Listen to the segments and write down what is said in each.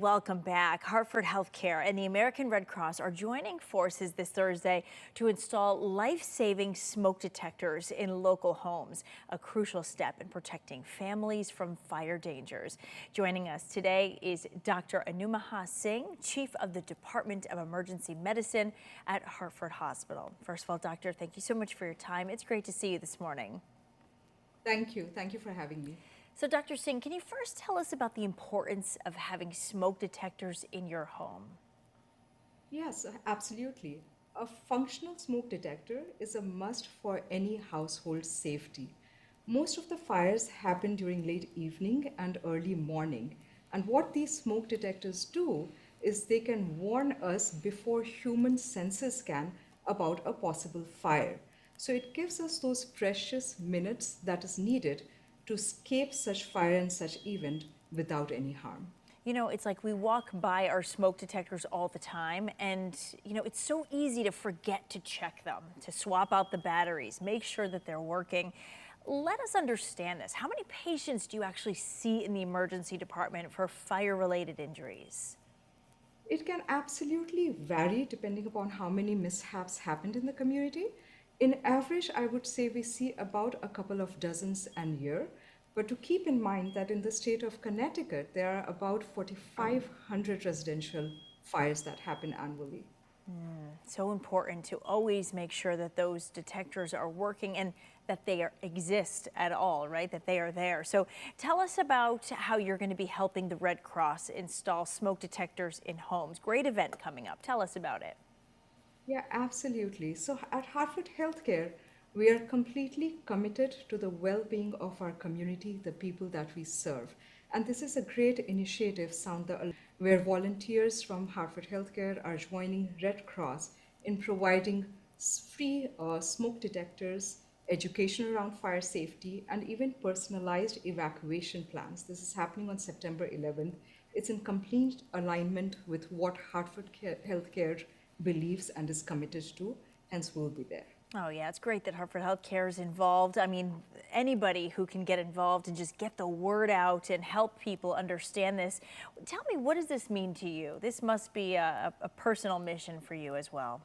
Welcome back. Hartford HealthCare and the American Red Cross are joining forces this Thursday to install life-saving smoke detectors in local homes, a crucial step in protecting families from fire dangers. Joining us today is Dr. Anumaha Singh, Chief of the Department of Emergency Medicine at Hartford Hospital. First of all, Doctor, thank you so much for your time. It's great to see you this morning. Thank you. Thank you for having me. So, Dr. Singh, can you first tell us about the importance of having smoke detectors in your home? Yes, absolutely. A functional smoke detector is a must for any household safety. Most of the fires happen during late evening and early morning. And what these smoke detectors do is they can warn us before human senses can about a possible fire. So it gives us those precious minutes that is needed to escape such fire and such event without any harm. You know, it's like we walk by our smoke detectors all the time, and, it's so easy to forget to check them, to swap out the batteries, make sure that they're working. Let us understand this. How many patients do you actually see in the emergency department for fire-related injuries? It can absolutely vary depending upon how many mishaps happened in the community. In average, I would say we see about a couple of dozens a year. But to keep in mind that in the state of Connecticut, there are about 4,500 residential fires that happen annually. So important to always make sure that those detectors are working and that exist at all, right? That they are there. So tell us about how you're going to be helping the Red Cross install smoke detectors in homes. Great event coming up. Tell us about it. Yeah, absolutely. So at Hartford HealthCare, we are completely committed to the well being of our community, the people that we serve. And this is a great initiative, Sound the Alarm, where volunteers from Hartford HealthCare are joining Red Cross in providing free smoke detectors, education around fire safety, and even personalized evacuation plans. This is happening on September 11th. It's in complete alignment with what Healthcare believes and is committed to, hence we'll be there. Oh, yeah, it's great that Hartford HealthCare is involved. I mean, anybody who can get involved and just get the word out and help people understand this. Tell me, what does this mean to you? This must be a personal mission for you as well.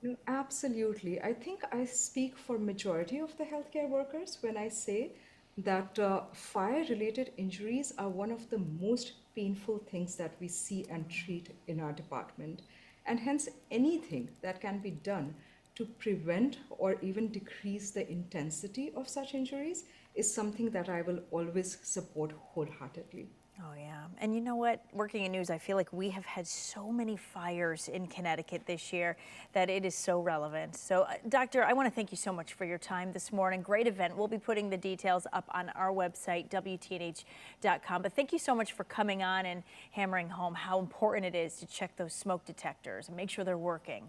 No, absolutely. I think I speak for majority of the healthcare workers when I say that fire-related injuries are one of the most painful things that we see and treat in our department. And hence, anything that can be done to prevent or even decrease the intensity of such injuries is something that I will always support wholeheartedly. Oh, yeah. And you know what? Working in news, I feel like we have had so many fires in Connecticut this year that it is so relevant. So, Doctor, I want to thank you so much for your time this morning. Great event. We'll be putting the details up on our website, WTNH.com. But thank you so much for coming on and hammering home how important it is to check those smoke detectors and make sure they're working.